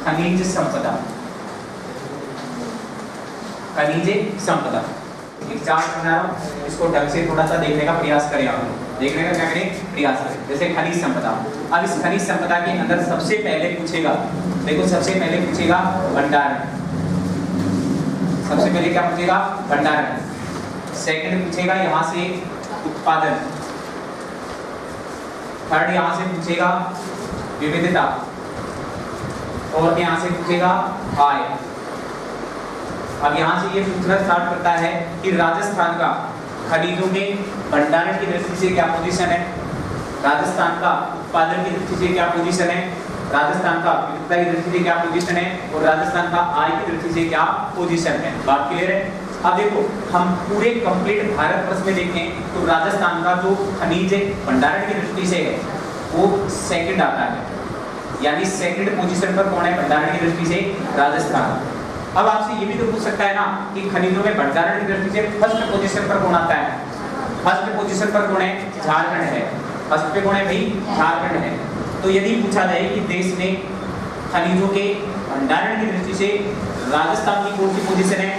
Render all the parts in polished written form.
खनिज संपदा। खनिज संपदा एक चार्ट बना रहा हूं, इसको ढंग से थोड़ा सा देखने का प्रयास करें। आप देखने का क्या करें, प्रयास करें। जैसे खनिज संपदा, अब इस खनिज संपदा के अंदर सबसे पहले पूछेगा, देखो सबसे पहले पूछेगा भंडारण। सबसे पहले क्या पूछेगा, भंडारण। सेकंड पूछेगा यहाँ से उत्पादन। थर्ड यहाँ से पूछेगा विविधता, और यहाँ से पूछेगा आय। अब यहाँ से ये पूछना स्टार्ट करता है कि राजस्थान का खनिजों के भंडारण की दृष्टि से क्या पोजीशन है, राजस्थान का उत्पादन की दृष्टि से क्या पोजीशन है, राजस्थान का विविधता की दृष्टि से क्या पोजीशन है, और राजस्थान का आय की दृष्टि से क्या पोजीशन है। बात क्लियर है। अब देखो हम पूरे कंप्लीट भारतवर्ष में देखें तो राजस्थान का जो खनिज भंडारण की दृष्टि से है वो सेकंड आता है, यानी सेकंड पोजीशन पर कौन है भंडारण की दृष्टि से, राजस्थान। अब आपसे ये भी तो पूछ सकता है ना कि खनिजों में भंडारण की दृष्टि से फर्स्ट पोजीशन पर कौन आता है। फर्स्ट पोजीशन पर कौन है, झारखंड है। फर्स्ट पे कौन है भाई, झारखंड है। तो यदि पूछा जाए कि देश में खनिजों के भंडारण की दृष्टि से राजस्थान की कौन सी पोजीशन है,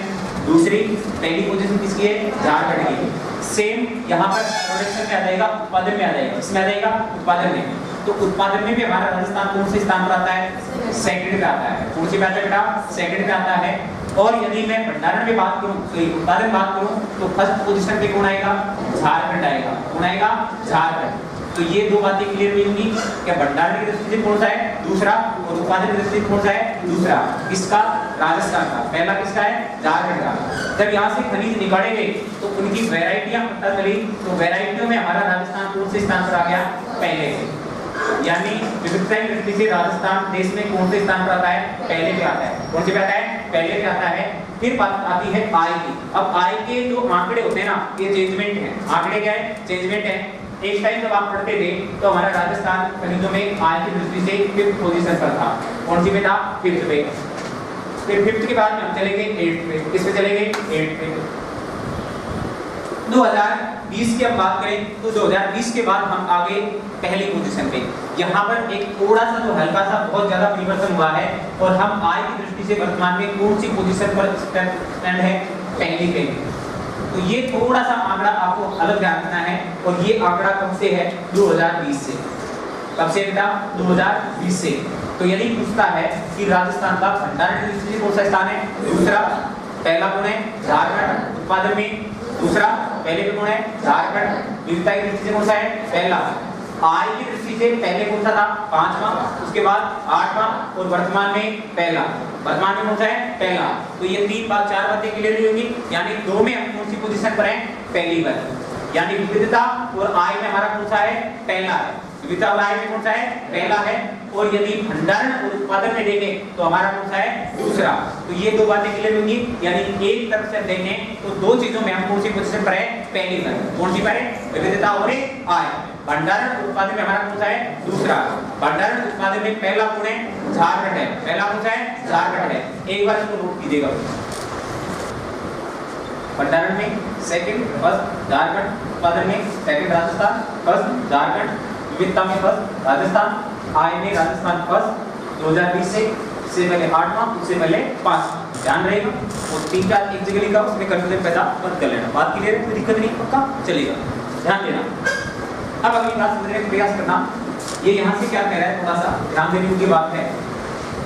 दूसरी। पहली पोजीशन किसकी है, झारखंड की। सेम यहाँ पर प्रोडक्शन में आ जाएगा, उत्पादन में आ जाएगा। इसमें आ जाएगा उत्पादन में, तो उत्पादन में भी हमारा राजस्थान कौन से स्थान पर आता है, सेकंड पे आता है। कौन सी बात है बेटा, सेकंड पे आता है। और यदि मैं भंडारण में बात करूं, तो उत्पादन बात करूं, तो फर्स्ट पोजीशन पे कौन आएगा, झारखंड आएगा। कौन आएगा, झारखंड। तो ये दो बातें क्लियर हुई होंगी कि भंडारण की दृष्टि से कौन सा है, दूसरा, और उत्पादन की दृष्टि से कौन सा है, दूसरा। किसका, राजस्थान का। पहला किसका है, झारखंड का। जब यहाँ से खनिज निकाले गए तो उनकी वैरायटियां पता चली, तो वैरायटियों में हमारा राजस्थान कौन से स्थान पर आ गया, पहले से। यानी विविधता की दृष्टि से राजस्थान देश में कौन से स्थान पर आता है, पहले पे आता है। कौन से पे आता है, पहले पे आता है। फिर बात आती है आय की। अब आय के जो आंकड़े होते हैं ना, ये चेंजमेंट है। आंकड़े क्या है, चेंजमेंट है। एक टाइम जब आप पढ़ते थे तो हमारा राजस्थान खनिजों में आय की दृष्टि से 5th पोजीशन पर था। कौन सी पे था, 5th पे। फिर 5th के बाद हम चले गए 8th पे। किस पे चले गए, 8th पे। 2020 की अब बात करें तो 2020 के बाद हम आगे पहली पोजीशन पे। यहाँ पर एक थोड़ा सा जो हल्का सा बहुत ज्यादा परिवर्तन हुआ है, और हम आय की दृष्टि से वर्तमान में कौन सी पोजीशन पर स्टैंड है, पहली पे। तो ये थोड़ा सा आंकड़ा आपको अलग ध्यान रखना है, और ये आंकड़ा कब से है, 2020 से। कब से बेटा, 2020 से। तो यदि पूछता है कि राजस्थान का भंडारण की दृष्टि से कौन सा स्थान है, दूसरा। पहला कौन है, झारखंड। उत्पादन में दूसरा, पहले पे कौन है, झारखंड। विविधता की दृष्टि से कौन सा है, पहला। आय की दृष्टि से पहले कौन सा था, 5वां, उसके बाद 8वां, और वर्तमान में पहला। वर्तमान में कौन सा है, पहला। तो ये 4 बातें क्लियर होंगी। यानी 2 में हम कौन सी पोजीशन पर हैं, पहली पर। यानी विविधता और आय में हमारा कौन सा है, पहला है। विविधता और आय में कौन सा है, पहला है। और यदि भंडारण और उत्पादन में देखें तो हमारा कौन सा है, दूसरा। तो ये 2 बातें क्लियर होंगी। यानी एक तरफ से देखें तो 2 चीजों में हम कौन सी पोजीशन पर है, पहली पर। कौन सी पर है, विविधता और आय। भंडारण उत्पादन में हमारा कौन सा है, दूसरा। भंडारण उत्पादन में पहला कौन है, झारखंड है। पहला कौन सा है, झारखंड है। एक बार इसको नोट कीजिएगा। भंडारण में सेकंड, फर्स्ट झारखंड। उत्पादन में सेकंड राजस्थान, फर्स्ट झारखंड। विविधता में फर्स्ट राजस्थान, आय में राजस्थान फर्स्ट। 2020 से पहले 8वां, उससे पहले 5वां। ध्यान रहेगा। और 3-4 एक जगह लिखा, उसमें कंफ्यूजन पैदा मत कर लेना। बात क्लियर है, कोई दिक्कत नहीं, पक्का चलेगा। ध्यान देना। अब अगली बात समझने का प्रयास करना। ये यहाँ से क्या कह रहा है, थोड़ा सा ध्यान देने की बात है।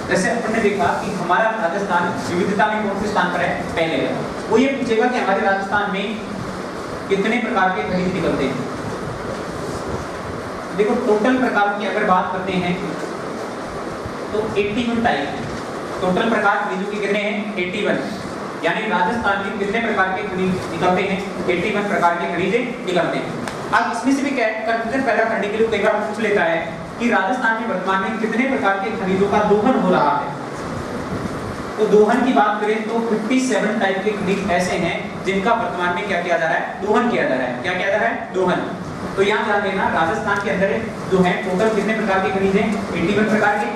जैसे अपन ने देखा कि हमारा राजस्थान विविधता में कौन से स्थान पर है, पहले है। वो ये पूछेगा कि हमारे राजस्थान में कितने प्रकार के खनिज निकलते हैं। देखो टोटल प्रकार की अगर बात करते हैं तो 81 टाइप है। टोटल प्रकार खनिजों के कितने हैं, 81। यानी राजस्थान में कितने प्रकार के खनिज निकलते हैं, 81 प्रकार के खनिज निकलते हैं। अब इसमें से भी कंफ्यूजन पैदा करने के लिए कई बार पूछ लेता है कि राजस्थान में वर्तमान में कितने प्रकार के खनिजों का दोहन हो रहा है। तो दोहन की बात करें तो 57 टाइप के खनिज ऐसे हैं जिनका वर्तमान में क्या किया जा रहा है, दोहन किया जा रहा है। क्या किया जा रहा है, दोहन। तो यहाँ ध्यान देना, राजस्थान के अंदर जो है टोटल कितने प्रकार के खनिज हैं, 81 प्रकार के।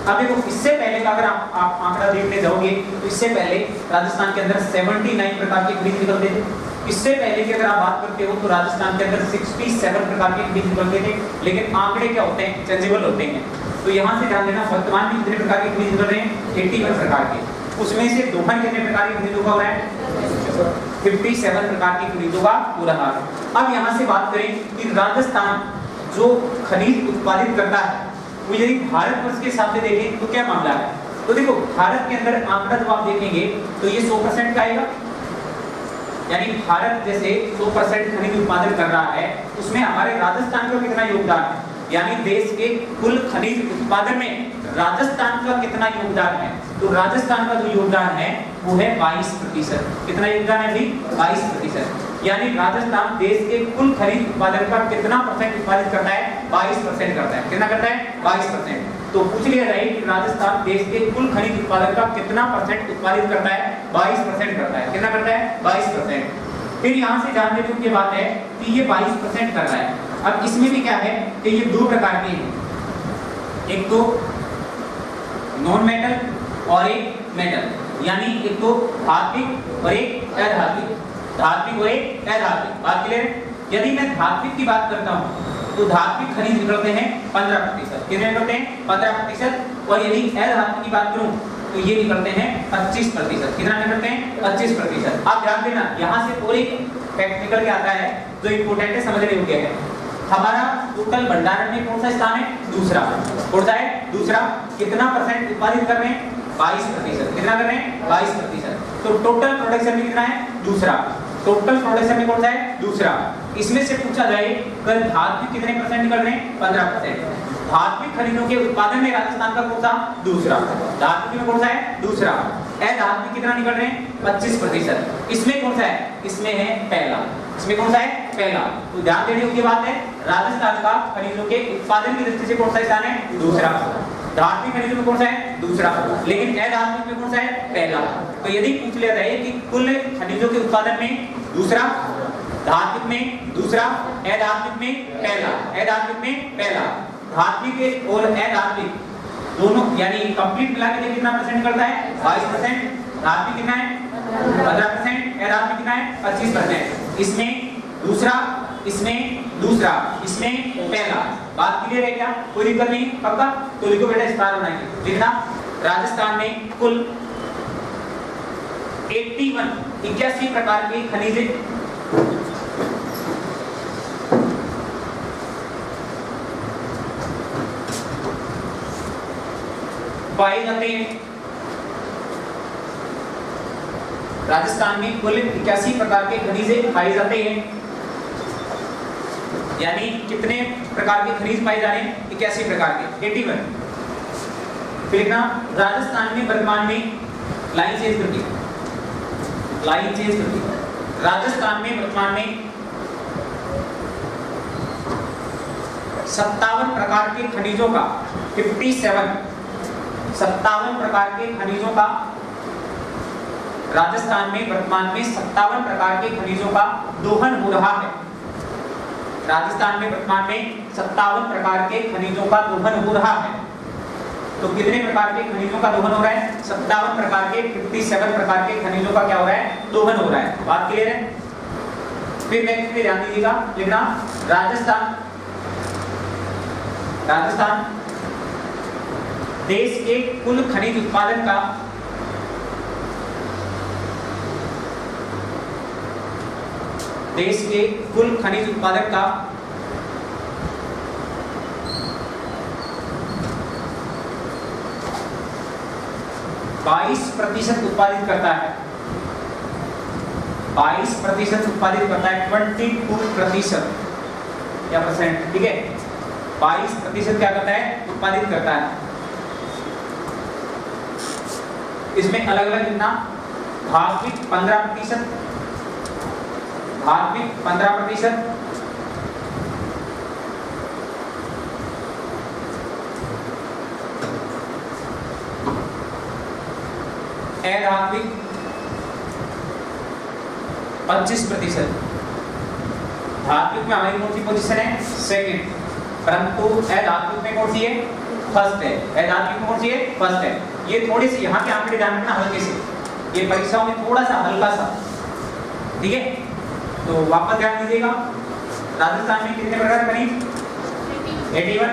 अब देखो इससे पहले का अगर आप आंकड़ा देखने जाओगे तो इससे पहले राजस्थान के अंदर 79 प्रकार के खनिज निकलते थे। इससे पहले की अगर आप बात करते हो तो राजस्थान के अंदर 67 प्रकार के खनिज निकलते थे। लेकिन आंकड़े क्या होते हैं, चेंजेबल होते हैं। तो यहाँ से ध्यान देना वर्तमान में कितने प्रकार के खनिज निकल रहे हैं, 81 प्रकार के। उसमें से दोहन कितने प्रकार के खनिजों का हो रहा है, 57 प्रकार के खनिजों का हो रहा है। अब यहाँ से बात करें कि राजस्थान जो खनिज उत्पादित करता है वो यदि भारतवर्ष के हिसाब से देखें तो क्या मामला है। तो देखो भारत के अंदर आंकड़ा जब आप देखेंगे तो ये 100% का आएगा, यानी भारत जैसे 100% खनिज उत्पादन कर रहा है, उसमें हमारे राजस्थान का कितना योगदान है, यानी देश के कुल खनिज उत्पादन में राजस्थान का कितना योगदान है। तो राजस्थान का जो योगदान है वो है 22%। कितना योगदान है भाई, 22%। यानी राजस्थान देश के कुल खनिज उत्पादन का कितना परसेंट उत्पादित करता है, 22% करता है। कितना करता है, 22%। तो पूछ लिया जाए कि राजस्थान देश के कुल खनिज उत्पादन का कितना परसेंट उत्पादित करता है, 22% करता है। कितना करता है, 22%। फिर यहाँ से जानने योग्य बात है कि ये 22% कर रहा है। अब इसमें भी क्या है कि ये दो प्रकार के हैं, एक तो नॉन मेटल और एक मेटल, यानी एक तो धात्विक और एक अधात्विक, धात्विक और एक अधात्विक। बात क्लियर है। यदि मैं धात्विक की बात करता हूँ तो धात्विक खनिज निकलते हैं 15%। कितने निकलते हैं, 15%। और यदि अधात्विक की बात करूँ तो ये निकलते हैं 25%। कितना निकलते हैं, 25%। आप ध्यान देना, यहाँ से और एक फैक्ट निकल के आता है जो इम्पोर्टेंट है, समझने योग्य है। हमारा टोटल भंडारण में कौन सा स्थान है, दूसरा। कौन सा है, दूसरा। कितना परसेंट उत्पादित कर रहे हैं, 22%। कितना कर रहे हैं, 22%। तो टोटल प्रोडक्शन में कितना है, दूसरा। टोटल प्रोडक्शन में कौन सा है, दूसरा। इसमें से पूछा जाए कल धात्विक कितने परसेंट निकल रहे हैं, 15%। धात्विक खनिजों के उत्पादन में राजस्थान का कौन सा, दूसरा। धात्विक में कौन सा है, दूसरा। अधात्विक कितना निकल रहे हैं, 25%। इसमें कौन सा है, इसमें है पहला। इसमें कौन सा है, पहला। तो ध्यान देने योग्य बात है, राजस्थान का खनिजों के उत्पादन की दृष्टि से कौन सा स्थान है, दूसरा। धात्विक खनिजों में कौन सा है, दूसरा। लेकिन अधात्विक में कौन सा है, पहला। तो यदि पूछ लिया जाए कि कुल खनिजों के उत्पादन में दूसरा, धात्विक में दूसरा, अधात्विक में पहला, अधात्विक में पहला, धात्विक और अधात्विक दोनों यानी कंप्लीट मिला के कितना परसेंट निकलता है, 22%। धात्विक कितना है, 15%। अधात्विक कितना है, 25%। इसमें दूसरा, इसमें दूसरा, इसमें पहला। बात क्लियर है क्या, कोई दिक्कत नहीं, पक्का। तो लिखो बेटा स्टार बनाइए, लिखना राजस्थान में कुल 81 प्रकार के खनिज पाए जाते हैं। राजस्थान में कुल 81 प्रकार के खनिज पाए जाते हैं, यानी कितने प्रकार के खनिज पाए जा रहे हैं, 81 प्रकार के, 81। फिर लिखना राजस्थान में वर्तमान में लाइन चेंज करके, लाइन चेंज करके, राजस्थान में वर्तमान में 57 प्रकार के खनिजों का 57 प्रकार के खनिजों का राजस्थान में वर्तमान में 57 प्रकार के खनिजों का दोहन हो रहा है। राजस्थान में वर्तमान में 57 प्रकार के खनिजों का दोहन हो रहा है। तो कितने प्रकार के खनिजों का दोहन हो रहा है, 57 प्रकार के, 57 प्रकार के खनिजों का क्या हो रहा है, दोहन हो रहा है। बात क्लियर है। फिर नेक्स्ट पे ध्यान दीजिएगा, लिखना राजस्थान देश के कुल खनिज उत्पादन का देश के कुल खनिज उत्पादन का 22% उत्पादित करता है। 22% उत्पादित करता है, 22% या परसेंट, ठीक है। 22% क्या करता है, उत्पादित करता है। इसमें अलग अलग कितना, धात्विक 15%, धात्विक 15%, अधात्विक 25%। धात्विक में हमारी कौन सी पोजीशन है, सेकंड, परंतु अधात्विक में कौन सी है, फर्स्ट है। अधात्विक में कौन सी है, फर्स्ट है। ये थोड़े से यहाँ के आंकड़े ध्यान रखना हल्के से, ये परीक्षाओं में थोड़ा सा हल्का सा, ठीक है। तो वापस ध्यान दीजिएगा, राजस्थान में कितने प्रकार खनिज, 81,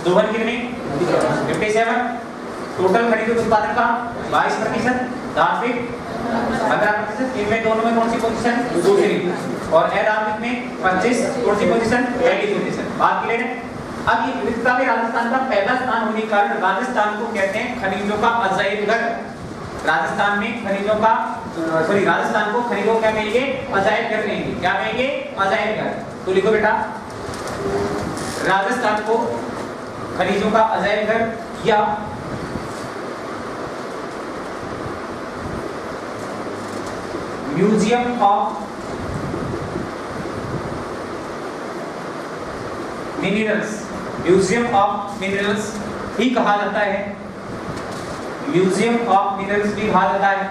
दोहन कितने, 57। टोटल खनिजों के उत्पादन का 22%, धात्विक 15%। इनमें दोनों में कौन सी पोजीशन? दूसरी। और अधात्विक में 25, कौन सी पोजीशन? पहली पोजीशन। बात क्लियर है? अब ये विविधता में राजस्थान का पहला स्थान होने के कारण राजस्थान को कहते हैं खनिजों का अजायब घर। राजस्थान में खनिजों का राजस्थान को खनिजों क्या कहेंगे? अजायब घर कहेंगे। क्या कहेंगे? अजायब घर। तो लिखो बेटा, राजस्थान को खनिजों का अजायब घर या museum of minerals, museum of minerals भी कहा जाता है। म्यूजियम ऑफ मिनरल्स भी कहा जाता है।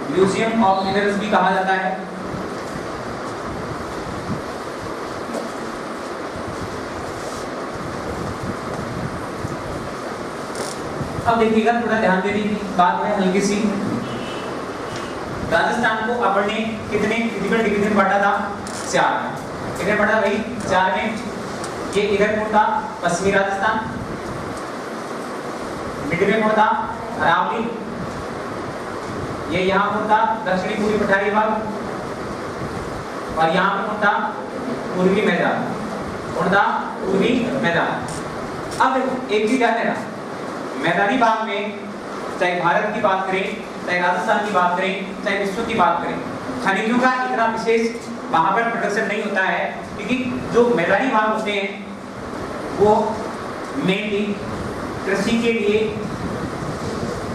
म्यूजियम ऑफ मिनरल्स भी कहा जाता है। अब देखिएगा, थोड़ा ध्यान देने की बात है हल्की सी। राजस्थान को अपन ने कितने फिजिकल डिवीजन में बांटा था? 4 में। कितने बांटा भाई? 4 में। ये इधर कौन था? पश्चिमी राजस्थान। मिड में कौन था? अरावली। ये यहाँ कौन था? दक्षिणी पूर्वी पठारी भाग। और यहाँ पे कौन था? पूर्वी मैदान। कौन था? पूर्वी मैदान। अब एक चीज ध्यान देना, मैदानी भाग में चाहे भारत की बात करें, चाहे राजस्थान की बात करें, चाहे विश्व की बात करें, खनिजों का इतना विशेष वहां पर प्रोडक्शन नहीं होता है, क्योंकि जो मैदानी भाग होते हैं वो मेनली कृषि के लिए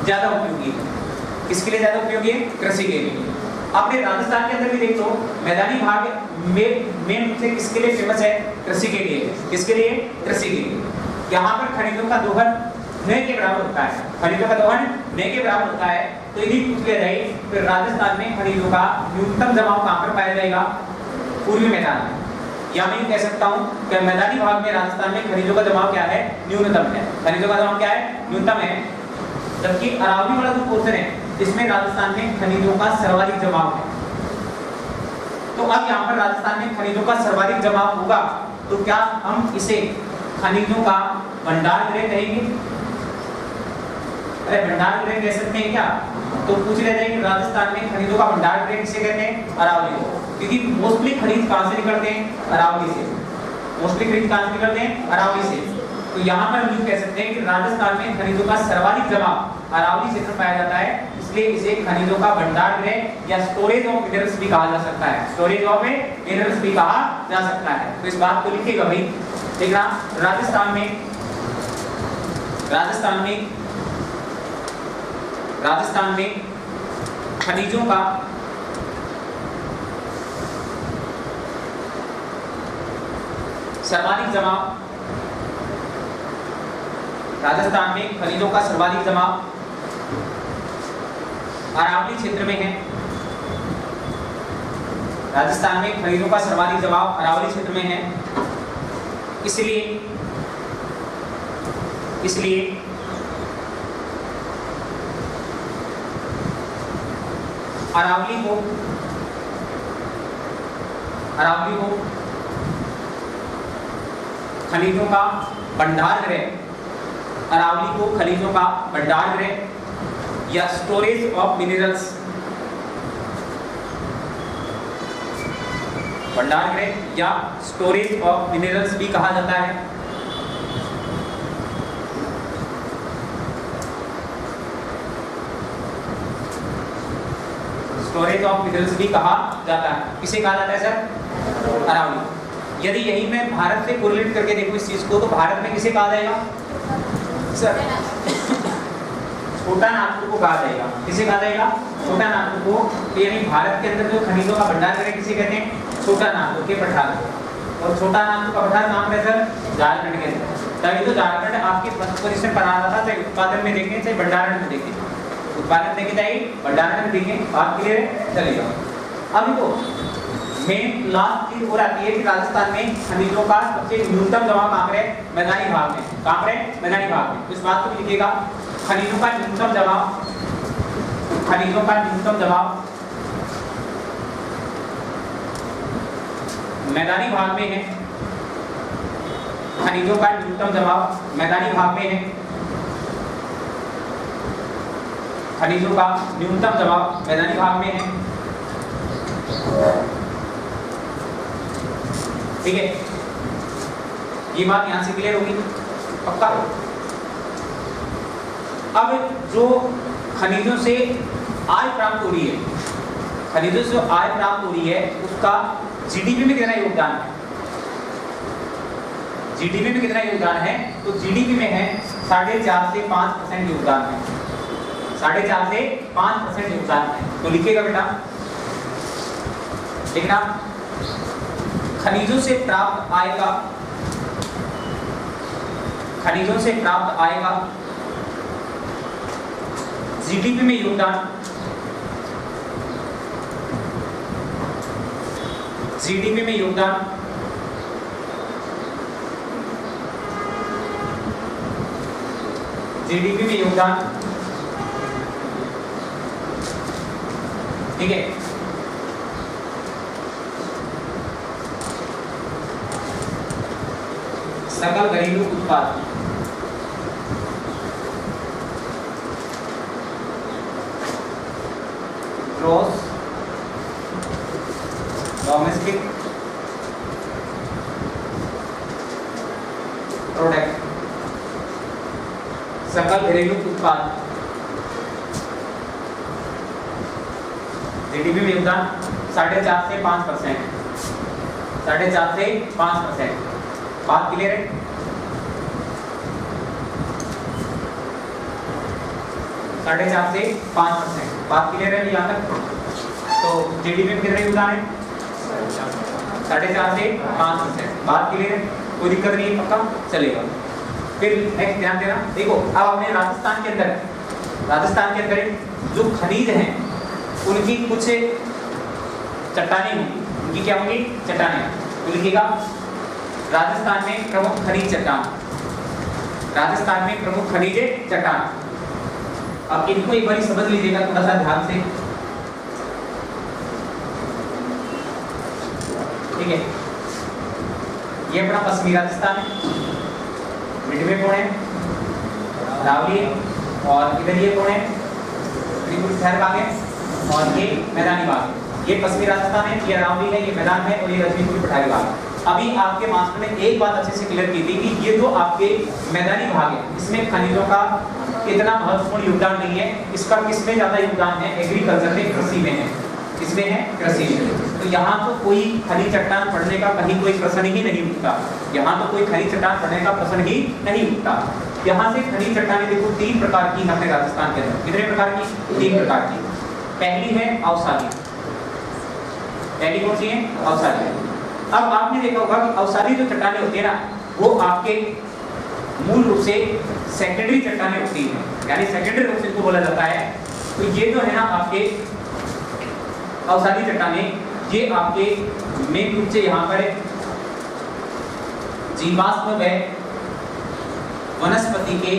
ज्यादा उपयोगी है। किसके लिए ज्यादा उपयोगी है? कृषि के लिए। अपने राजस्थान के अंदर भी देख लो, मैदानी भाग मेन रूप से किसके लिए फेमस है? कृषि के लिए। किसके लिए? कृषि के लिए। यहाँ पर खनिजों का दोहन न के बराबर होता है। खनिजों का दोहन न के बराबर होता है। तो यदि पूछ लिया जाए फिर राजस्थान में खनिजों का न्यूनतम जमाव कहाँ पर पाया जाएगा? पूर्वी मैदान में। या मैं कह सकता हूँ कि मैदानी भाग में राजस्थान में खनिजों का जमाव क्या है? न्यूनतम है। खनिजों का जमाव क्या है? न्यूनतम है। जबकि अरावली वाला जो पोर्शन है इसमें राजस्थान में खनिजों का सर्वाधिक जमाव है। तो अब यहाँ पर राजस्थान में खनिजों का सर्वाधिक जमाव होगा तो क्या हम इसे खनिजों का भंडार गृह कहेंगे? अरे भंडार गृह कह सकते हैं क्या? तो पूछ लिया जाए कि राजस्थान में खनिजों का भंडार गृह किसे कहते हैं? अरावली को। क्योंकि मोस्टली खनिज कहाँ से निकलते हैं? अरावली से। मोस्टली खनिज कहाँ से निकलते हैं? अरावली से। तो यहाँ पर हम कह सकते हैं कि राजस्थान में खनिजों का सर्वाधिक जमाव अरावली क्षेत्र में पाया जाता है, इसलिए इसे खनिजों का भंडार गृह या स्टोरेज ऑफ मिनरल्स भी कहा जा सकता है। स्टोरेज ऑफ मिनरल्स भी कहा जा सकता है। तो इस बात को लिखिएगा भाई। देखना, राजस्थान में खनिजों का सर्वाधिक जमाव, राजस्थान में खनिजों का सर्वाधिक जमाव अरावली क्षेत्र में है। राजस्थान में खनिजों का सर्वाधिक जमाव अरावली क्षेत्र में है। इसलिए अरावली को खनिजों का भंडार गृह, अरावली को खनिजों का भंडार गृह या स्टोरेज ऑफ मिनरल्स, भंडार गृह या स्टोरेज ऑफ मिनरल्स भी कहा जाता है। स्टोरेज ऑफ मिनरल्स भी कहा जाता है। किसे कहा जाता है सर? अरावली। यदि यही मैं भारत से कोरिलेट करके देखूं इस चीज को, तो भारत में किसे कहा जाएगा सर? छोटा नागपुर को कहा जाएगा। किसे कहा जाएगा? छोटा नागपुर को। यानी भारत के अंदर जो खनिजों का भंडार है किसे कहते हैं? छोटा नागपुर के पठार को। और छोटा नागपुर का पठार कहाँ है सर? झारखंड के अंदर। तभी तो झारखंड आपकी फर्स्ट पोजीशन पर आ रहा था, चाहे उत्पादन में देखें चाहे भंडारण में देखें। उत्पादन देखे जाए, भंडारण में देखें, बात क्लियर है? चलेगा। अब देखो मेन लास्ट चीज और आती है कि राजस्थान में खनिजों का सबसे न्यूनतम जमाव कहाँ पर है? मैदानी भाग में। कहाँ पर है? मैदानी भाग में। तो इस बात को भी लिखिएगा, खनिजों का न्यूनतम जमाव, खनिजों का न्यूनतम जमाव मैदानी भाग में है, खनिजों का न्यूनतम जमाव मैदानी भाग में है, खनिजों का न्यूनतम जमाव मैदानी भाग में है, ठीक है। ये बात यहां से क्लियर होगी पक्का। अब जो खनिजों से आय प्राप्त हो रही है, खनिजों से आय प्राप्त हो रही है उसका जीडीपी में कितना योगदान है, जीडीपी में कितना योगदान है, तो जीडीपी में है 4.5 से 5% योगदान है, 4.5 से 5% योगदान है। तो लिखिएगा बेटा, लिखना खनिजों से प्राप्त आय का, खनिजों से प्राप्त आय का जीडीपी में योगदान, जीडीपी में योगदान जीडीपी में योगदान, ठीक है। सकल घरेलू उत्पाद, ग्रॉस डोमेस्टिक प्रोडक्ट, सकल घरेलू उत्पाद, जीडीपी में योगदान 4.5 से 5%, 4.5 से 5%। बात क्लियर है? साढ़े 4 से 5%, बात क्लियर है यहाँ तक? तो जीडीपी में कितना योगदान है? 4.5 से 5%, बात क्लियर है? कोई दिक्कत नहीं है, पक्का चलेगा। फिर नेक्स्ट ध्यान देना, देखो अब अपने राजस्थान के अंदर जो खनिज हैं उनकी कुछ चट्टानें होंगी, उनकी क्या होंगी? चट्टानें। तो लिखिएगा राजस्थान में प्रमुख खनिज चट्टान, राजस्थान में प्रमुख खनिज चट्टान। अब इनको एक बार समझ लीजिएगा थोड़ा सा ध्यान से, ठीक है। ये अपना पश्चिमी राजस्थान है, मिड में कौन है? रावली है, और इधर ये कौन है? त्रिपुर शहर भाग है, और ये मैदानी भाग है। ये पश्चिमी राजस्थान है, ये रावली है, ये मैदान है, और ये रजनीपुर पठारी भाग है। अभी आपके मास्टर ने एक बात अच्छे से क्लियर की थी कि ये जो आपके मैदानी भाग है इसमें खनिजों का इतना महत्वपूर्ण योगदान नहीं है, इसका किसमें ज्यादा योगदान है? एग्रीकल्चर में, कृषि में है। किसमें है? कृषि में। तो यहाँ तो कोई खनिज चट्टान पढ़ने का कहीं कोई प्रश्न ही नहीं उठता, यहाँ तो कोई खनिज चट्टान पढ़ने का प्रश्न ही नहीं उठता। यहाँ से खनिज चट्टानें देखो 3 प्रकार की अपने राजस्थान के अंदर। कितने प्रकार की? 3 प्रकार की। पहली है अवसादी, पहली कौन सी है? अवसादी। अब आपने देखा होगा कि अवसादी जो चट्टानें होती है ना, वो आपके मूल रूप से सेकेंडरी चट्टानें होती हैं, यानी सेकेंडरी रूप से इनको बोला जाता है। तो ये जो है ना आपके अवसादी चट्टानें, ये आपके मेन रूप से यहाँ पर जीवाश्म व वनस्पति के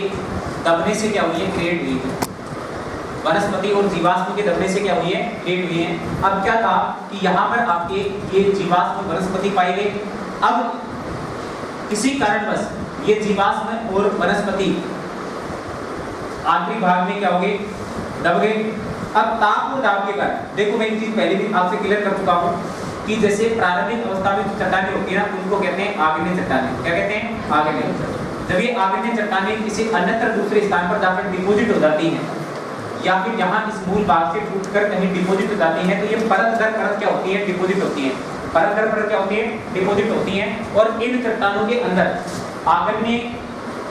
दबने से क्या हुई है? क्रिएट हुई है। वनस्पति और जीवाश्म के दबने से क्या हुई है? क्रिएट हुई है। अब क्या था कि यहाँ पर आपके ये जीवाश्म वनस्पति पाए गए। अब किसी कारणवश ये जीवाश्म और वनस्पति आखिरी भाग में क्या हो गए? दब गए। अब ताप और दाब के कारण, देखो मैं एक चीज पहले भी आपसे क्लियर कर चुका हूँ कि जैसे प्रारंभिक अवस्था में चट्टानें होती है ना, उनको कहते हैं आग्नेय चट्टानें। क्या कहते हैं? आग्नेय। जब ये आग्नेय चट्टानें किसी अन्यत्र दूसरे स्थान पर जाकर डिपोजिट हो जाती हैं, या फिर जहाँ इस मूल भाग से टूटकर कहीं डिपोजिट हो जाती हैं, तो ये परत दर परत क्या होती है? डिपोजिट होती है। परत दर परत क्या होती है? डिपोजिट होती हैं। और इन चट्टानों के अंदर आग्नेय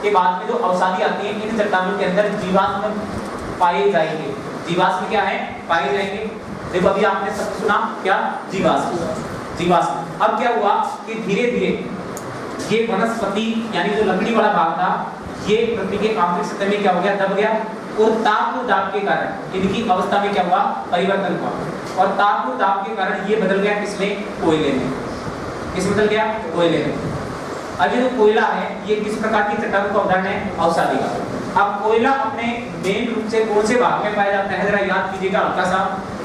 के बाद में जो अवसादी आती है, इन चट्टानों के अंदर जीवाश्म पाए जाएंगे। जीवाश्म क्या है? पाए जाएंगे। देखो अभी आपने सब सुना क्या? जीवाश्म, जीवाश्म। अब क्या हुआ कि धीरे धीरे ये वनस्पति यानी जो लकड़ी वाला भाग था, ये पृथ्वी के आंतरिक सतह में क्या हो गया? दब गया। और ताप और दाब के कारण इनकी अवस्था में क्या हुआ? परिवर्तन हुआ। और ताप और दाब के कारण ये बदल गया किसमें? कोयले में। किस बदल गया? कोयले में। अब ये जो कोयला है, ये किस प्रकार की चट्टानों का उदाहरण है? अवसादी का। अब कोयला अपने मेन रूप से कौन से भाग में पाया जाता है? जरा याद कीजिएगा हल्का सा।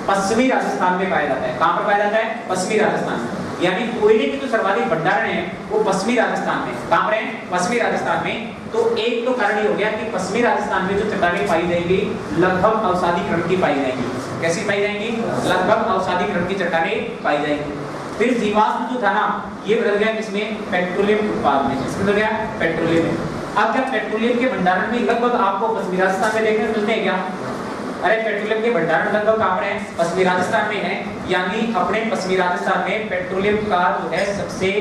पश्चिमी राजस्थान में पाया जाता है। कहाँ पर पाया जाता है? पश्चिमी राजस्थान। यानी कोयले के जो सर्वाधिक भंडारण है वो पश्चिमी राजस्थान में। कहां पर है? पश्चिमी राजस्थान में। तो एक तो कारण ये हो गया कि पश्चिमी राजस्थान में जो चट्टानें पाई जाएंगी लगभग अवसादीकरण की पाई जाएंगी। कैसी पाई जाएंगी? लगभग अवसादीकरण की चट्टानें पाई जाएंगी। फिर जीवाश्म जो था ना ये बदल गया किसमें? पेट्रोलियम उत्पाद में। किसमें बदल गया? पेट्रोलियम में। अब क्या पेट्रोलियम के भंडारण में लगभग आपको पश्चिमी राजस्थान में देखने को मिलते हैं क्या? अरे पेट्रोलियम के भंडारण लगभग कहां पर है? पश्चिमी राजस्थान में है। यानी अपने पश्चिमी राजस्थान में पेट्रोलियम का जो है सबसे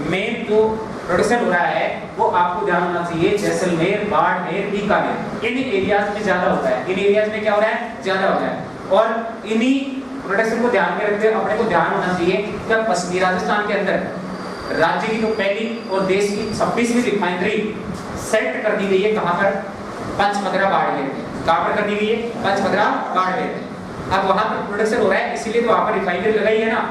मेन जो प्रोडक्शन हो रहा है वो आपको ध्यान होना चाहिए जैसलमेर, बाड़मेर, बीकानेर, इन एरियाज में ज्यादा होता है। इन एरियाज में क्या हो रहा है? ज्यादा हो रहा है। और इन्हीं प्रोडक्शन को ध्यान में रखते हुए अपने को ध्यान होना चाहिए कि पश्चिमी राजस्थान के अंदर राज्य की तो पहली और देश की 26वीं रिफाइनरी सेट कर दी गई है। कहां पर? पंचमदरा बाड़मेर में। कहां पर कर दी गई है? पंचमदरा बाड़मेर में। अब वहां पर प्रोडक्शन हो रहा है इसीलिए तो वहां पर रिफाइनरी लगाई है ना।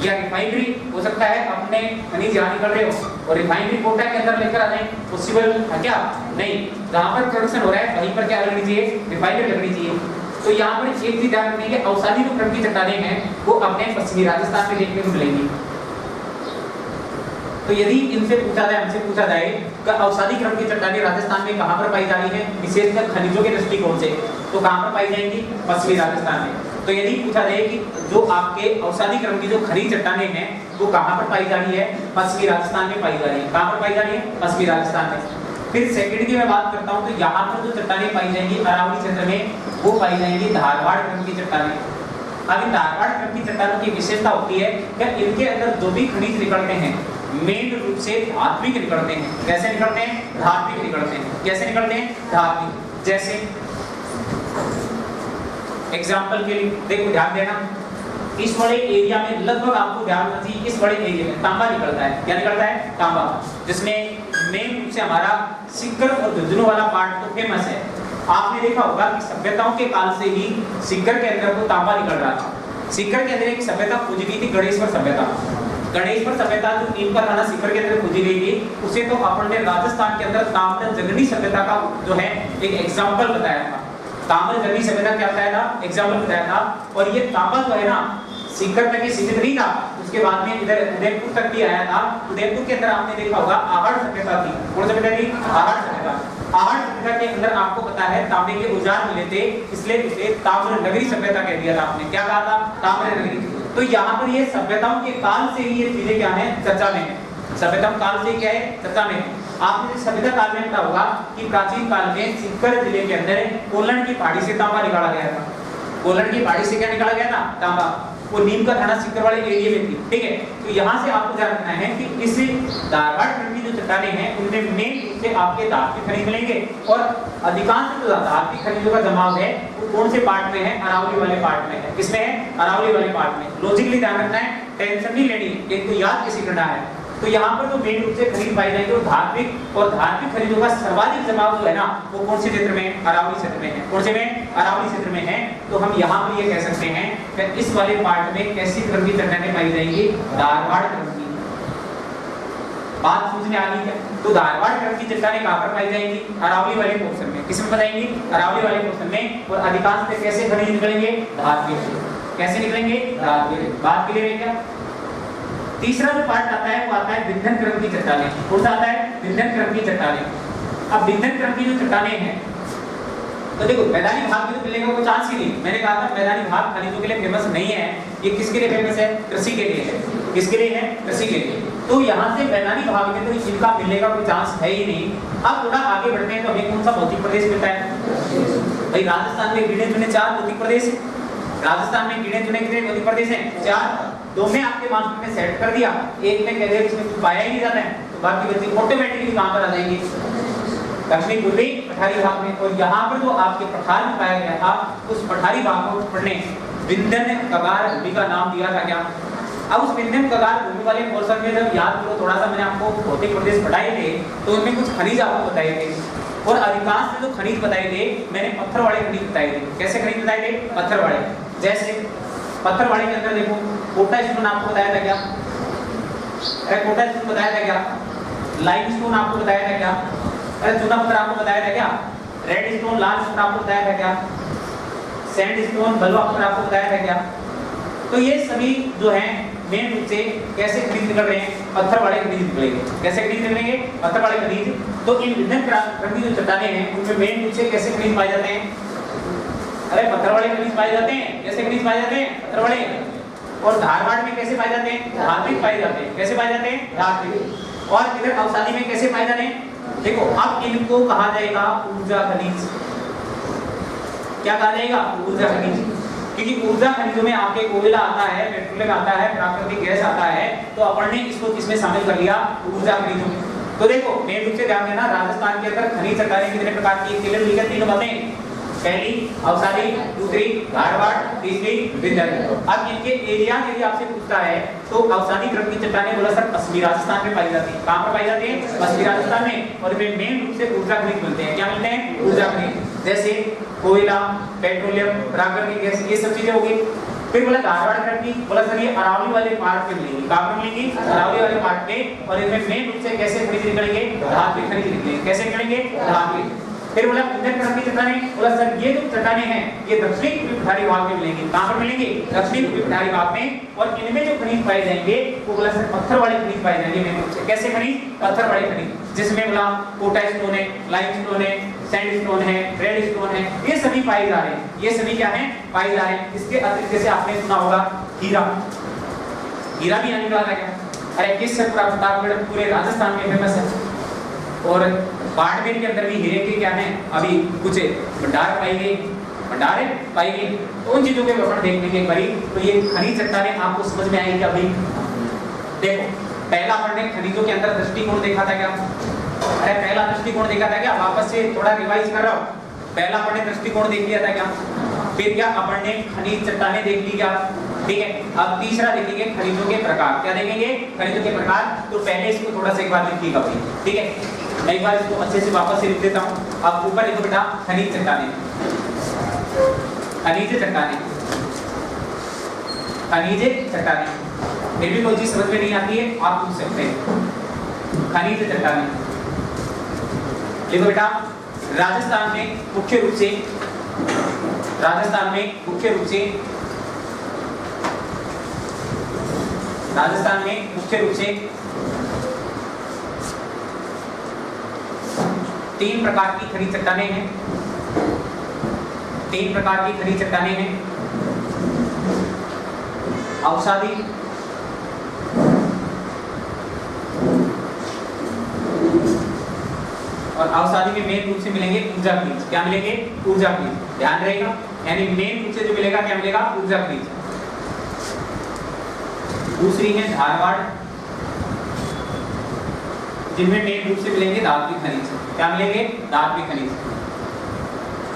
या रिफाइनरी हो सकता है अपने खनिज यहाँ निकल रहे हो और रिफाइनरी कोटा के अंदर लेकर आ जाए, पॉसिबल है क्या? नहीं। जहां पर प्रोडक्शन हो रहा है वहीं पर क्या लगनी चाहिए? रिफाइनरी लगनी चाहिए। तो यहाँ पर एक चीज ध्यान रखनी है कि अवसादीकरण की चट्टानें हैं वो अपने पश्चिमी राजस्थान में देखने को मिलेंगी। तो यदि इनसे पूछा जाए, हमसे पूछा जाए कि अवसादीकरण की चट्टानें राजस्थान में कहां पर पाई जा रही है विशेषकर खनिजों के दृष्टिकोण से, तो कहां पर पाई जाएंगी? पश्चिमी राजस्थान में। तो यदि पूछा जाए कि जो आपके अवसादीकरण की जो खनिज चट्टानें हैं वो कहां पर पाई जा रही है? पश्चिमी राजस्थान में पाई जा रही है। कहां पर पाई जा रही है? पश्चिमी राजस्थान में। फिर सेकंड की मैं बात करता हूं तो यहाँ पर जो चट्टानें पाई जाएंगी अरावली क्षेत्र में वो पाई जाएंगी धारवाड़ क्रम की चट्टानें। अब इन धारवाड़ क्रम की चट्टानों की विशेषता होती है कि इनके अंदर जो भी खनिज निकलते हैं मेन रूप से धात्विक निकलते हैं। कैसे निकलते हैं? धात्विक निकलते हैं। कैसे निकलते हैं? धात्विक। जैसे एग्जाम्पल के लिए देखो, ध्यान देना, इस बड़े एरिया में लगभग आपको ध्यान रखना चाहिए, इस बड़े एरिया में तांबा निकलता है। क्या निकलता है? तांबा, जिसमें मेन रूप से हमारा सिक्कर और झुंझुनू वाला पार्ट तो फेमस है। आपने देखा होगा कि सभ्यताओं के काल से ही सिक्कर के अंदर को तांबा निकल रहा था। सिक्कर के अंदर एक सभ्यता खोजी गई थी, गणेश्वर सभ्यता। गणेश्वर सभ्यता जो नीम का थाना सिक्कर के अंदर खोजी गई थी, उसे तो अपन ने राजस्थान के अंदर ताम्र जंगली सभ्यता का जो है एक एग्जाम्पल बताया था। ताम्र जंगली सभ्यता क्या बताया था? एग्जाम्पल बताया था। और ये तांबा जो है ना सिक्कर तक ही सीमित नहीं था, उसके बाद में इधर उदयपुर तक भी आया था। उदयपुर के अंदर आपने देखा होगा आहड़ सभ्यता थी। कौन सभ्यता थी? आहड़ सभ्यता। आहड़ सभ्यता के अंदर आपको पता है तांबे के औजार मिले थे, इसलिए उसे ताम्र नगरी सभ्यता कह दिया था। आपने क्या कहा था? ताम्र नगरी। तो यहाँ पर ये सभ्यताओं के काल से ही ये चीजें क्या है? चर्चा में है। सभ्यताओं काल से क्या है? चर्चा में है। आपने सभ्यता काल में पता होगा कि प्राचीन काल में सिक्कर जिले के अंदर कोल्लण की पहाड़ी से तांबा निकाला गया था। कोल्लण की पहाड़ी से क्या निकाला गया था? तांबा। वो नीम का थाना सिक्कर वाले एरिया में थी। ठीक है, तो यहाँ से आपको ध्यान रखना है कि इस धारवाड़ क्रम की जो चट्टानें हैं उनमें मेन रूप से आपके धात्विक खनिज मिलेंगे। और अधिकांश जो धात्विक खनिजों का जमाव है वो कौन से पार्ट में है? अरावली वाले पार्ट में है। किसमें है? अरावली वाले पार्ट में। लॉजिकली ध्यान रखना है, टेंशन नहीं लेनी, एक तो याद कैसे करना है। तो यहाँ पर जो मेन रूप से खनिज पाए जाएंगे वो धात्विक, और धात्विक खनिजों का सर्वाधिक जमाव जो है ना वो कौन से क्षेत्र में? अरावली क्षेत्र में है। कौन से में? अरावली क्षेत्र में है। तो हम यहाँ पर ये कह सकते हैं कि इस वाले पार्ट में कैसी क्रम की चट्टानें पाई जाएंगी? धारवाड़ क्रम की। बात समझ में आ गई क्या? तो धारवाड़ क्रम की चट्टानें कहाँ पर पाई जाएंगी? अरावली वाले पोर्शन में। किसमें बताएंगी? अरावली वाले पोर्शन में। और अधिकांश से कैसे खनिज निकलेंगे? धात्विक। कैसे निकलेंगे? धात्विक। बात क्लियर है क्या? तीसरा जो पार्ट आता है वो आता है विंध्यन क्रम की चट्टानें। कौन सा आता है? विंध्यन क्रम की चट्टानें। अब विंध्यन क्रम की जो चट्टानें हैं तो देखो मैदानी भाग में तो मिलने का कोई चांस ही नहीं। मैंने कहा था मैदानी भाग खनिजों के लिए फेमस नहीं है। ये किसके लिए फेमस है? कृषि के लिए है। किसके लिए है? कृषि के लिए। तो यहाँ से मैदानी भाग में तो इनका मिलने का कोई चांस है ही नहीं। अब थोड़ा आगे बढ़ते हैं तो हमें कौन सा भौतिक प्रदेश मिलता है? भाई राजस्थान में गिने चुने 4 भौतिक प्रदेश है। राजस्थान में गिने चुने कितने भौतिक प्रदेश हैं? 4। 2 में आपके मास्टर में सेट कर दिया, एक में कह दिया इसमें कुछ पाया ही नहीं जाता है, तो बाकी बच्चे ऑटोमेटिकली कहां पर आ जाएंगे? दक्षिणी पूर्वी पठारी भाग में। और यहाँ पर जो आपके पठार में पाया गया था उस पठारी भाग को पढ़ने विंध्यन कगार भूमि का नाम दिया था क्या? अब उस विंध्यन कगार भूमि वाले पोर्शन में जब याद करो थोड़ा सा, मैंने आपको भौतिक प्रदेश पढ़ाए थे तो उनमें कुछ खनिज आपको बताए थे। और अधिकांश से जो खनिज बताए थे मैंने पत्थर वाले खनिज बताए थे। कैसे खनिज बताए थे? पत्थर वाले। जैसे पत्थर वाले के अंदर देखो कोटा स्टोन आपको बताया था क्या? अरे कोटा स्टोन बताया था क्या? लाइमस्टोन आपको बताया था क्या? अरे चूना पत्थर आपको बताया था क्या? रेड स्टोन, लाल स्टोन आपको बताया था क्या? सैंड स्टोन, बलुआ पत्थर आपको बताया था क्या? तो ये सभी जो हैं मेन रूप से कैसे खनिज निकल रहे हैं? पत्थर वाले खनिज निकलेंगे। कैसे खनिज निकलेंगे? पत्थर वाले खनिज। तो इन विभिन्न रंग की जो चट्टानें हैं उनमें मेन रूप से कैसे खनिज पाए जाते हैं? अरे पत्थर वाले खनिज पाए जाते हैं। कैसे खनिज पाए जाते हैं? पत्थर वाले। और धारवाड़ में कैसे पाए जाते हैं? धात्विक पाए जाते हैं। कैसे पाए जाते हैं? धात्विक। और इधर अवसादी में कैसे पाए जाते हैं? देखो अब इनको कहा जाएगा ऊर्जा खनिज। क्या कहा जाएगा? ऊर्जा खनिज। क्योंकि ऊर्जा खनिजों में आपके कोयला आता है, पेट्रोलियम आता है, प्राकृतिक गैस आता है, तो अपन ने इसको किसमें शामिल कर लिया? ऊर्जा खनिजों में। तो देखो मेन रूप से ध्यान देना, राजस्थान के अंदर खनिज चट्टानें कितने प्रकार की? तीन बातें। पहली अवसादी, दूसरी धारवाड़, तीसरी विंध्य। अब इनके एरिया यदि आपसे पूछता है तो अवसादी क्रम की चट्टानें बोला सर पश्चिमी राजस्थान में पाई जाती है। कहां पर पाई जाती है? पश्चिमी राजस्थान में। और इनमें मेन रूप से ऊर्जा खनिज मिलते हैं। क्या मिलते हैं? ऊर्जा खनिज। जैसे कोयला, पेट्रोलियम, प्राकृतिक गैस, ये सब चीजें होगी। फिर बोला धारवाड़ क्रम की, बोला सर ये अरावली वाले पार्ट में मिलेंगी। कहां पर मिलेंगी? अरावली वाले पार्ट में। और इनमें मेन रूप से कैसे खनिज निकलेंगे? धात्विक खनिज निकलेंगे। कैसे निकलेंगे? धात्विक। फिर बोला विंध्य क्रम की चट्टानें, बोला सर ये जो चट्टानें हैं ये दक्षिणी पठारी भाग में मिलेंगी। कहां पर मिलेंगी? दक्षिणी पठारी भाग में। और इनमें जो खनिज पाए जाएंगे वो बोला सर पत्थर वाले खनिज पाए जाएंगे मेन रूप से। कैसे खनिज? पत्थर वाले खनिज। जिसमें बोला पोटाश स्टोन है, लाइमस्टोन है, सैंडस्टोन है, रेड स्टोन है, ये सभी पाए जा रहे हैं। ये सभी क्या हैं? पाए जा रहे हैं। इसके अतिरिक्त जैसे आपने सुना होगा हीरा। हीरा भी आने वाला है क्या? अरे किस प्रतापगढ़ पूरे राजस्थान में फेमस है। और बाड़मेर के अंदर भी हीरे के क्या है? अभी कुछ भंडार पाई गई, भंडार पाई गई। तो उन चीजों के अपन देख लेंगे एक बारी। तो ये खनिज चट्टानें आपको समझ में आएगी क्या भाई? देखो पहला अपन ने खनिजों के अंदर दृष्टिकोण देखा था क्या? अरे पहला दृष्टिकोण देखा था क्या? वापस से थोड़ा रिवाइज कर रहा हूं। पहला अपन ने दृष्टिकोण देख लिया था क्या? फिर क्या अपन ने खनिज चट्टानें देख ली क्या? ठीक है। अब तीसरा देखेंगे खनिजों के प्रकार। क्या देखेंगे? खनिजों के प्रकार। तो पहले इसको थोड़ा सा एक बार लिखिएगा भाई, ठीक है। मैं एक बार इसको अच्छे से वापस से लिख देता हूं। अब ऊपर लिखो बेटा खनिज चट्टानें। खनिज चट्टानें, खनिज चट्टानें। फिर भी कोई चीज समझ में नहीं आती है आप पूछ सकते हैं। खनिज चट्टानें लिखो बेटा। राजस्थान में मुख्य रूप से, राजस्थान में मुख्य रूप से, राजस्थान में मुख्य रूप से 3 प्रकार की खनिज चट्टानें हैं। 3 प्रकार की खनिज चट्टानें हैं। अवसादी, और अवसादी में मेन रूप से मिलेंगे ऊर्जा खनिज। क्या मिलेंगे? ऊर्जा खनिज। ध्यान रहेगा, यानी मेन रूप से जो मिलेगा क्या मिलेगा? ऊर्जा खनिज। दूसरी है धारवाड़, जिनमें मेन रूप से मिलेंगे धात्विक खनिज। क्या मिलेंगे? धात्विक खनिज।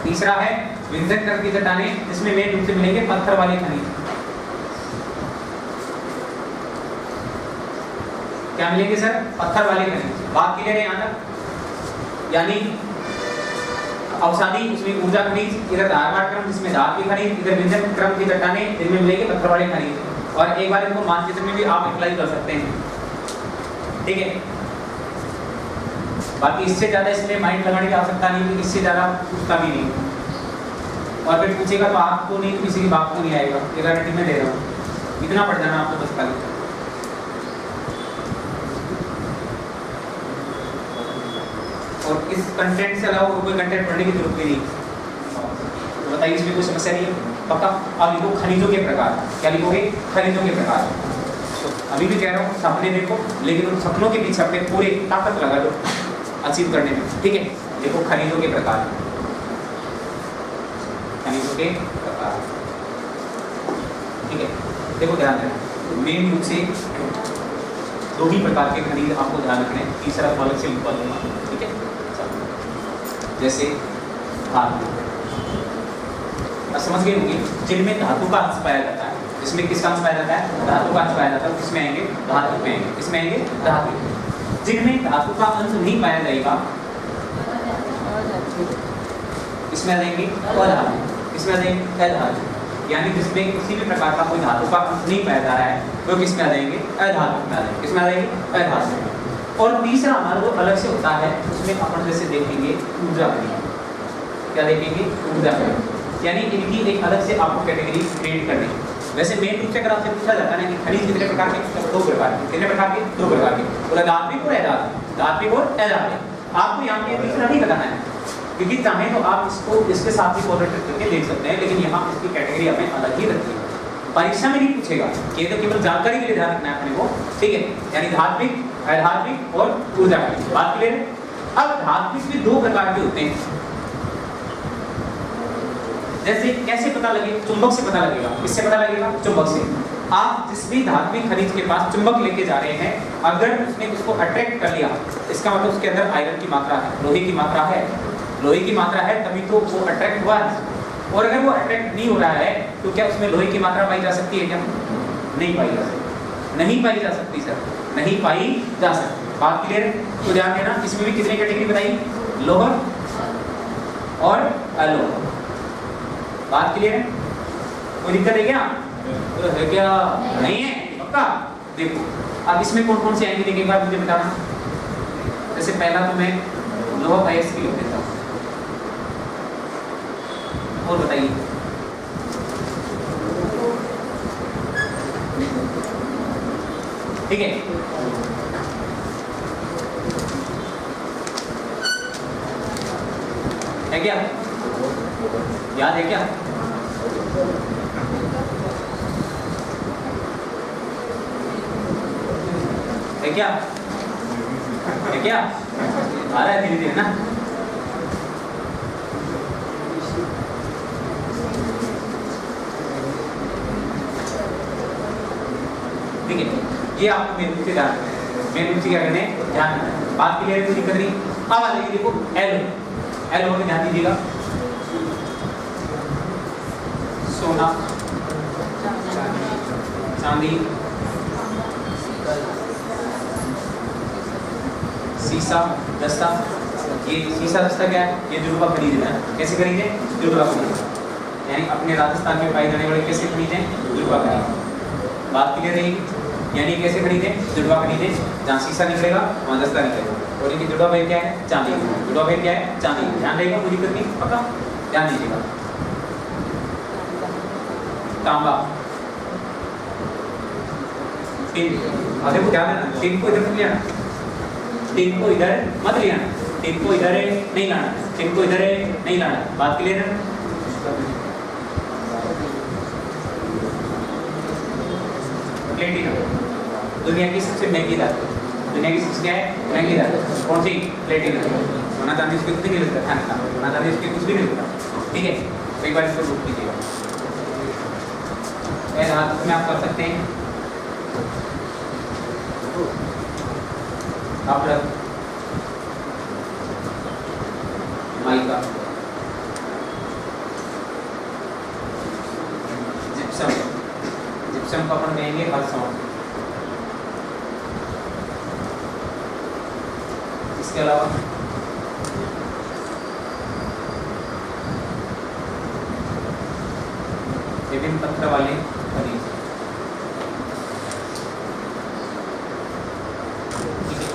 तीसरा है विंध्य क्रम की चट्टानें, जिसमें मेन रूप से मिलेंगे पत्थर वाले खनिज। क्या मिलेंगे सर? पत्थर वाले खनिज। बात क्लियर है यहाँ तक? यानी अवसादी उसमें ऊर्जा खनिज, इधर धारवाड़ क्रम जिसमें धात्विक खनिज, इधर विंध्य क्रम की चट्टानें जिनमें मिलेंगे पत्थर वाले खनिज। और एक बार इनको मानचित्र में भी आप अप्लाई कर सकते हैं, ठीक है। बाकी इससे ज्यादा इसमें माइंड लगाने की आवश्यकता नहीं, क्योंकि इससे ज्यादा पूछता भी नहीं। और फिर पूछेगा तो आपको नहीं तो किसी की बात को नहीं आएगा। ये गारंटी में दे रहा हूँ, इतना पढ़ जाना आपको बस खाली। और इस कंटेंट से अलावा कोई कंटेंट पढ़ने की जरूरत भी नहीं। तो बताइए इसमें कोई समस्या नहीं है? पक्का? अब लिखो खनिजों के प्रकार। क्या लिखोगे? खनिजों के प्रकार। तो अभी भी कह रहा हूँ सपने देखो, लेकिन उन सपनों के पीछे अपने पूरे ताकत लगा दो अचीव करने में, ठीक है। देखो खनिजों के प्रकार, खनिजों के प्रकार, ठीक है। देखो ध्यान देना, मेन रूप से 2 ही प्रकार के खनिज आपको ध्यान रखने हैं। तीसरा तो अलग से लिखवा दूंगा, ठीक है। जैसे धातु, समझ गए होंगे, जिनमें धातु का अंश पाया जाता है। इसमें किसका अंश पाया जाता है? धातु का अंश पाया जाता है। किसमें आएंगे? धातु में आएंगे। किसमें आएंगे? धातु। जिनमें धातु का अंश नहीं पाया जाएगा इसमें आ जाएंगे अधातु। इसमें आ जाएंगे अधातु, यानी जिसमें किसी भी प्रकार का कोई धातु का अंश नहीं पाया जा रहा है वो किसमें आ जाएंगे? अधातु में आ जाएंगे। किसमें आ जाएंगे? अधातु। और तीसरा हमारा जो अलग से होता है उसमें अपन जैसे देखेंगे ऊर्जा खनिज। क्या देखेंगे? ऊर्जा खनिज, यानी इनकी एक अलग से आपको कैटेगरी क्रिएट करनी है। वैसे मेन रूप से अगर आपसे पूछा जाता है ना कि खनिज कितने प्रकार के, दो प्रकार के, कितने प्रकार के, दो प्रकार के, बोला धात्विक और अधात्विक, धात्विक और अधात्विक। आपको यहाँ पे तीसरा नहीं बताना है, क्योंकि चाहे तो आप इसको इसके साथ भी कोरिलेट करके देख सकते हैं, लेकिन यहाँ इसकी कैटेगरी हमें अलग ही रखनी है। परीक्षा में नहीं पूछेगा, ये तो केवल जानकारी के लिए ध्यान रखना है अपने को, ठीक है। यानी धात्विक, अधात्विक और ऊर्जा की बात क्लियर है। अब धात्विक भी दो प्रकार के होते हैं। जैसे कैसे पता लगे? चुंबक से पता लगेगा। किससे पता लगेगा? चुंबक से। आप जिस भी धात्विक खनिज के पास चुंबक लेके जा रहे हैं, अगर उसने उसको अट्रैक्ट कर लिया, इसका मतलब उसके अंदर आयरन की मात्रा है, लोहे की मात्रा है, लोहे की मात्रा है, तभी तो वो अट्रैक्ट हुआ है। और अगर वो अट्रैक्ट नहीं हो रहा है तो क्या उसमें लोहे की मात्रा पाई जा सकती है? क्या नहीं पाई जा सकती? नहीं पाई जा सकती सर, नहीं पाई जा सकती। बात क्लियर है? तो ध्यान देना, इसमें भी कितनी कैटेगरी बताई? लोह और अलोह। बात क्लियर है? कोई दिक्कत है क्या? तो है क्या? नहीं है पक्का? देखो अब इसमें कौन कौन से आएंगे देखिए, एक बार मुझे बताना। जैसे पहला तो मैं लोह अयस्क लिख देता हूँ, और बताइए। ठीक है, क्या याद है क्या? है क्या? है क्या? आ रहा है धीरे धीरे ना। ठीक है, ये आपको मेरे रूप से ध्यान रखना है। मेरे रूप से क्या करना है? ध्यान रखना है। बात क्लियर है? कोई दिक्कत नहीं। अब आ जाइए, देखो एलो, एलो में ध्यान दीजिएगा। सोना, चांदी, सीसा, दस्ता। ये सीसा दस्ता क्या है? ये जुड़वा खनिज है। कैसे खनिज है? जुड़वा खनिज, यानी अपने राजस्थान में पाए जाने वाले कैसे खनिज है? जुड़वा खनिज। बात क्लियर रहेगी? यानी कैसे खनिज है? जुड़वा खनिज है। जहाँ सीसा निकलेगा वहाँ दस्ता निकलेगा। और इनकी जुड़वा भेद क्या है? चांदी। जुड़वा भेद क्या है? चांदी। ध्यान रहेगा, कोई दिक्कत नहीं, पक्का ध्यान दीजिएगा। तांबा, टिन, आधे को ध्यान देना, टिन को इधर मत ले आना, टिन को इधर मत ले आना, टिन को इधर नहीं लाना, टिन को इधर नहीं लाना। बात क्लियर है? प्लेटिनम, दुनिया की सबसे महंगी धातु, दुनिया की सबसे क्या है? महंगी धातु। कौन सी? प्लेटिनम। सोना चांदी इसके कुछ नहीं मिलता, सोना चांदी इसके कुछ भी नहीं मिलता। ठीक है, एक बार इसको रोक कीजिएगा। हाथ में आप कर सकते हैं माइका, जिप्सम, जिप्सम को अपन कहेंगे हलसौन। इसके अलावा विभिन्न पत्थर वाले खनिज। ठीक है,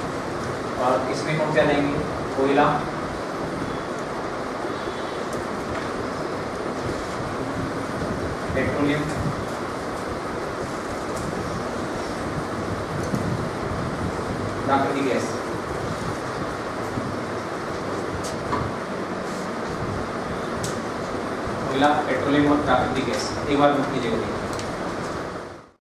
और इसमें कौन से आ जाएंगे? कोयला, पेट्रोलियम, प्राकृतिक गैस। कोयला, पेट्रोलियम और प्राकृतिक गैस। एक बार नोट कीजिएगा।